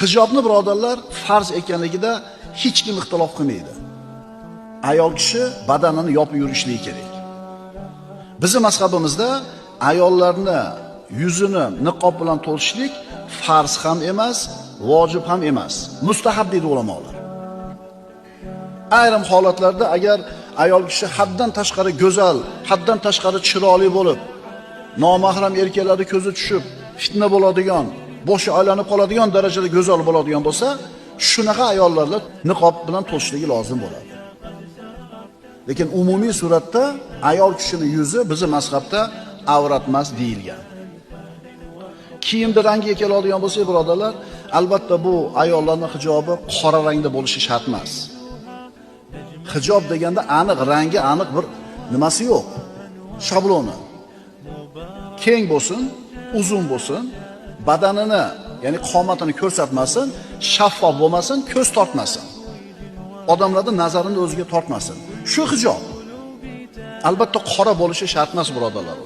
Hijobni birodarlar farz ekanligida hech kim ixtilof qilmaydi. Ayol kishi badanini yopib yurishligi kerak. Bizning mazhabimizda ayollarni yuzini niqob bilan to'sishlik farz ham emas, vojib ham emas, mustahab deydi ulamolar. Ayrim holatlarda agar ayol kishi haddan tashqari go'zal, haddan tashqari chiroyli bo'lib, nomahram erkaklarning ko'zi tushib, fitna bo'ladigan, boshi aylanib qoladigan darajada go'zal bo'ladigan bo'lsa, shunaqa ayollarga niqob bilan to'sishligi lozim bo'ladi. Lekin umumiy suratda ayol kishining yuzi bizning mazhabda avrat emas deyilgan. Kiyimni rangiga keladigan bo'lsak, birodarlar, albatta bu ayollarning hijobi qora rangda bo'lishi shart emas. Hijob deganda aniq rangi, aniq bir nimasi yo'q. Shabloni. Keng bo'lsin, uzun bo'lsin, badanini, ya'ni qomatini ko'rsatmasin, shaffof bo'lmasin, ko'z tortmasin. Odamlarning nazarini o'ziga tortmasin. Shu hijob. Albatta qora bo'lishi shart emas, birodarlar.